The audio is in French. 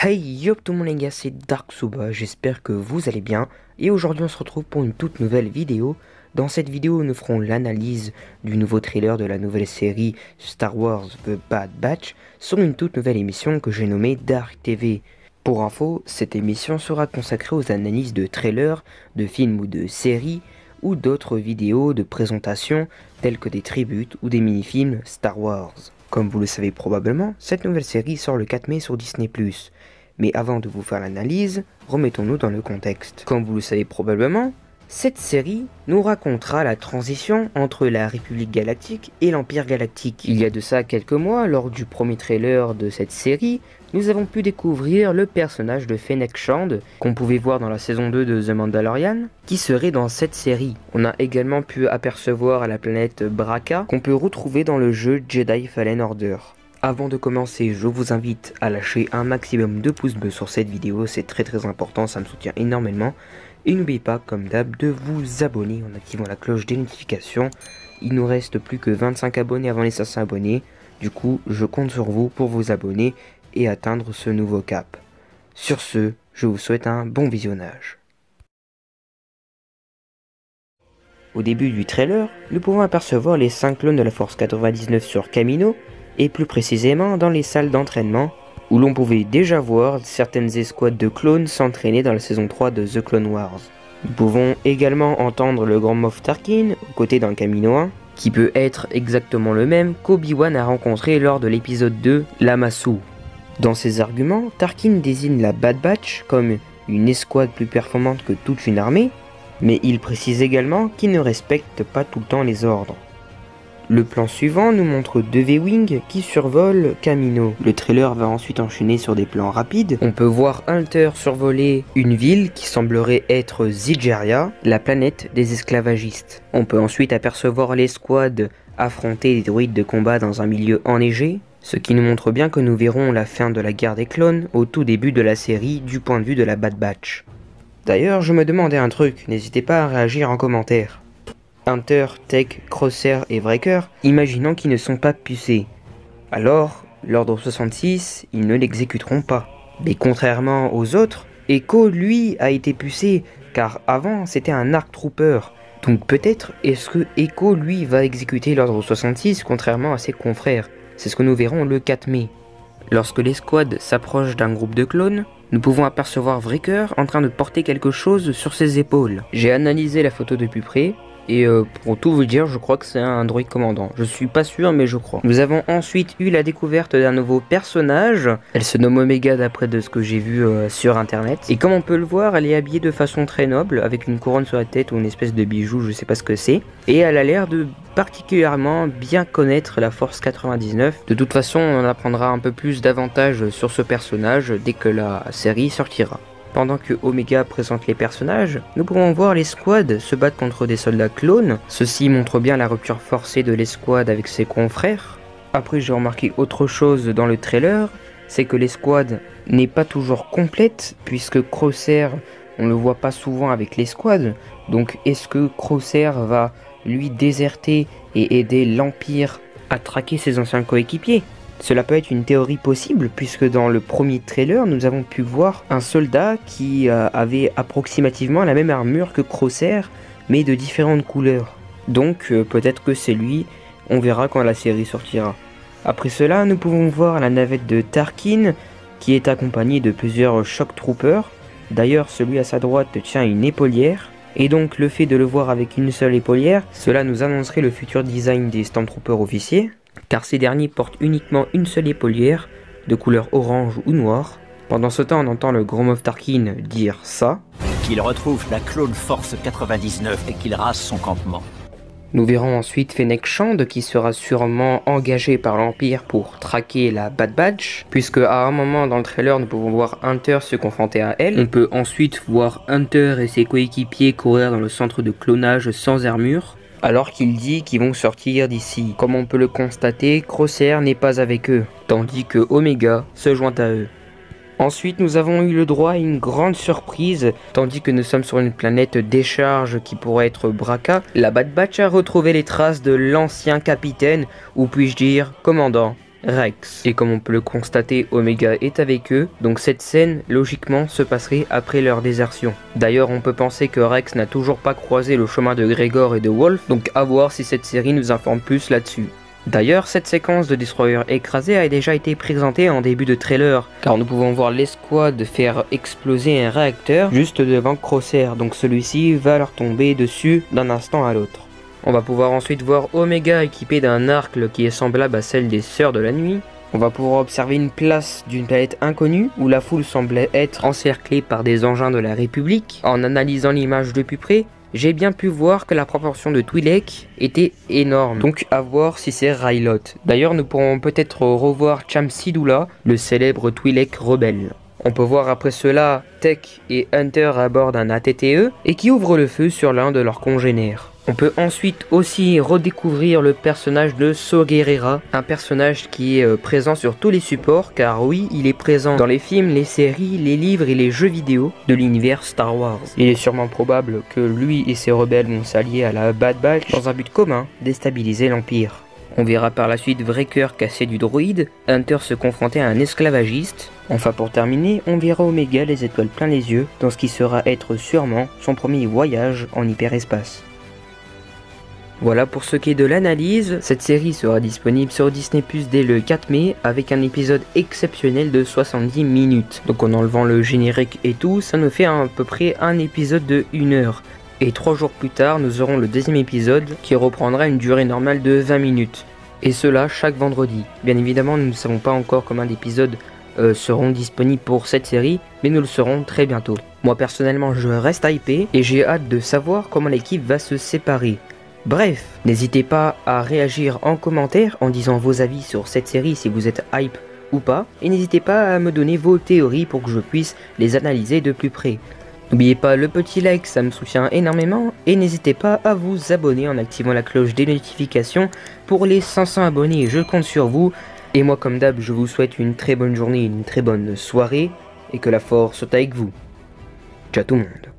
Hey yo tout le monde les gars, c'est Darksuba, j'espère que vous allez bien et aujourd'hui on se retrouve pour une toute nouvelle vidéo. Dans cette vidéo nous ferons l'analyse du nouveau trailer de la nouvelle série Star Wars The Bad Batch sur une toute nouvelle émission que j'ai nommée Dark TV. Pour info, cette émission sera consacrée aux analyses de trailers, de films ou de séries ou d'autres vidéos de présentation telles que des tributes ou des mini-films Star Wars. Comme vous le savez probablement, cette nouvelle série sort le 4 mai sur Disney+. Mais avant de vous faire l'analyse, remettons-nous dans le contexte. Comme vous le savez probablement, cette série nous racontera la transition entre la République Galactique et l'Empire Galactique. Il y a de ça quelques mois, lors du premier trailer de cette série, nous avons pu découvrir le personnage de Fennec Shand, qu'on pouvait voir dans la saison 2 de The Mandalorian, qui serait dans cette série. On a également pu apercevoir la planète Bracca, qu'on peut retrouver dans le jeu Jedi Fallen Order. Avant de commencer, je vous invite à lâcher un maximum de pouces bleus sur cette vidéo, c'est très important, ça me soutient énormément. Et n'oubliez pas, comme d'hab, de vous abonner en activant la cloche des notifications. Il nous reste plus que 25 abonnés avant les 500 abonnés, du coup je compte sur vous pour vous abonner et atteindre ce nouveau cap. Sur ce, je vous souhaite un bon visionnage. Au début du trailer, nous pouvons apercevoir les 5 clones de la Force 99 sur Kamino, et plus précisément dans les salles d'entraînement, où l'on pouvait déjà voir certaines escouades de clones s'entraîner dans la saison 3 de The Clone Wars. Nous pouvons également entendre le grand Moff Tarkin, aux côtés d'un Kamino 1, qui peut être exactement le même qu'Obi-Wan a rencontré lors de l'épisode 2, Lamasu. Dans ses arguments, Tarkin désigne la Bad Batch comme une escouade plus performante que toute une armée, mais il précise également qu'il ne respecte pas tout le temps les ordres. Le plan suivant nous montre deux V-Wing qui survolent Kamino. Le trailer va ensuite enchaîner sur des plans rapides. On peut voir Hunter survoler une ville qui semblerait être Zygerria, la planète des esclavagistes. On peut ensuite apercevoir l'escouade affronter des droïdes de combat dans un milieu enneigé, ce qui nous montre bien que nous verrons la fin de la guerre des clones au tout début de la série du point de vue de la Bad Batch. D'ailleurs, je me demandais un truc, n'hésitez pas à réagir en commentaire. Hunter, Tech, Crosshair et Wrecker, imaginons qu'ils ne sont pas pucés. Alors, l'ordre 66, ils ne l'exécuteront pas. Mais contrairement aux autres, Echo, lui, a été pucé, car avant, c'était un ARC Trooper. Donc peut-être est-ce que Echo, lui, va exécuter l'ordre 66, contrairement à ses confrères. C'est ce que nous verrons le 4 mai. Lorsque l'escouade s'approche d'un groupe de clones, nous pouvons apercevoir Wrecker en train de porter quelque chose sur ses épaules. J'ai analysé la photo de plus près, et pour tout vous dire, je crois que c'est un droïde commandant. Je suis pas sûr, mais je crois. Nous avons ensuite eu la découverte d'un nouveau personnage. Elle se nomme Omega d'après de ce que j'ai vu sur internet. Et comme on peut le voir, elle est habillée de façon très noble, avec une couronne sur la tête ou une espèce de bijou, je sais pas ce que c'est. Et elle a l'air de particulièrement bien connaître la Force 99. De toute façon, on apprendra un peu plus davantage sur ce personnage dès que la série sortira. Pendant que Omega présente les personnages, nous pouvons voir l'escouade se battre contre des soldats clones. Ceci montre bien la rupture forcée de l'escouade avec ses confrères. Après, j'ai remarqué autre chose dans le trailer, c'est que l'escouade n'est pas toujours complète, puisque Crosshair, on le voit pas souvent avec l'escouade. Donc est-ce que Crosshair va lui déserter et aider l'Empire à traquer ses anciens coéquipiers ? Cela peut être une théorie possible, puisque dans le premier trailer, nous avons pu voir un soldat qui avait approximativement la même armure que Crosshair, mais de différentes couleurs. Donc peut-être que c'est lui, on verra quand la série sortira. Après cela, nous pouvons voir la navette de Tarkin, qui est accompagnée de plusieurs Shock Troopers. D'ailleurs, celui à sa droite tient une épaulière. Et donc le fait de le voir avec une seule épaulière, cela nous annoncerait le futur design des Stormtroopers officiers, car ces derniers portent uniquement une seule épaulière, de couleur orange ou noire. Pendant ce temps, on entend le grand Moff Tarkin dire ça. Qu'il retrouve la clone Force 99 et qu'il rase son campement. Nous verrons ensuite Fennec Shand qui sera sûrement engagé par l'Empire pour traquer la Bad Batch, puisque à un moment dans le trailer nous pouvons voir Hunter se confronter à elle. On peut ensuite voir Hunter et ses coéquipiers courir dans le centre de clonage sans armure, alors qu'il dit qu'ils vont sortir d'ici. Comme on peut le constater, Crosshair n'est pas avec eux, tandis que Omega se joint à eux. Ensuite, nous avons eu le droit à une grande surprise, tandis que nous sommes sur une planète décharge qui pourrait être Bracca. La Bad Batch a retrouvé les traces de l'ancien capitaine, ou puis-je dire commandant, Rex. Et comme on peut le constater, Omega est avec eux, donc cette scène, logiquement, se passerait après leur désertion. D'ailleurs, on peut penser que Rex n'a toujours pas croisé le chemin de Gregor et de Wolf, donc à voir si cette série nous informe plus là-dessus. D'ailleurs, cette séquence de Destroyer écrasé a déjà été présentée en début de trailer, car nous pouvons voir l'escouade faire exploser un réacteur juste devant Crosshair, donc celui-ci va leur tomber dessus d'un instant à l'autre. On va pouvoir ensuite voir Omega équipé d'un arc qui est semblable à celle des Sœurs de la Nuit. On va pouvoir observer une place d'une planète inconnue où la foule semblait être encerclée par des engins de la République. En analysant l'image de plus près, j'ai bien pu voir que la proportion de Twi'lek était énorme, donc à voir si c'est Ryloth. D'ailleurs, nous pourrons peut-être revoir Cham Syndulla, le célèbre Twi'lek rebelle. On peut voir après cela Tech et Hunter à bord d'un ATTE et qui ouvrent le feu sur l'un de leurs congénères. On peut ensuite aussi redécouvrir le personnage de Saw Gerrera, un personnage qui est présent sur tous les supports, car oui, il est présent dans les films, les séries, les livres et les jeux vidéo de l'univers Star Wars. Il est sûrement probable que lui et ses rebelles vont s'allier à la Bad Batch dans un but commun, déstabiliser l'Empire. On verra par la suite Wrecker casser du droïde, Hunter se confronter à un esclavagiste. Enfin pour terminer, on verra Omega les étoiles plein les yeux dans ce qui sera être sûrement son premier voyage en hyperespace. Voilà pour ce qui est de l'analyse, cette série sera disponible sur Disney+ dès le 4 mai avec un épisode exceptionnel de 70 minutes. Donc en enlevant le générique et tout, ça nous fait à peu près un épisode de 1 heure. Et 3 jours plus tard, nous aurons le deuxième épisode qui reprendra une durée normale de 20 minutes. Et cela chaque vendredi. Bien évidemment, nous ne savons pas encore combien d'épisodes seront disponibles pour cette série, mais nous le saurons très bientôt. Moi personnellement, je reste hypé et j'ai hâte de savoir comment l'équipe va se séparer. Bref, n'hésitez pas à réagir en commentaire en disant vos avis sur cette série si vous êtes hype ou pas, et n'hésitez pas à me donner vos théories pour que je puisse les analyser de plus près. N'oubliez pas le petit like, ça me soutient énormément, et n'hésitez pas à vous abonner en activant la cloche des notifications pour les 500 abonnés, je compte sur vous. Et moi comme d'hab, je vous souhaite une très bonne journée, une très bonne soirée, et que la force soit avec vous. Ciao tout le monde.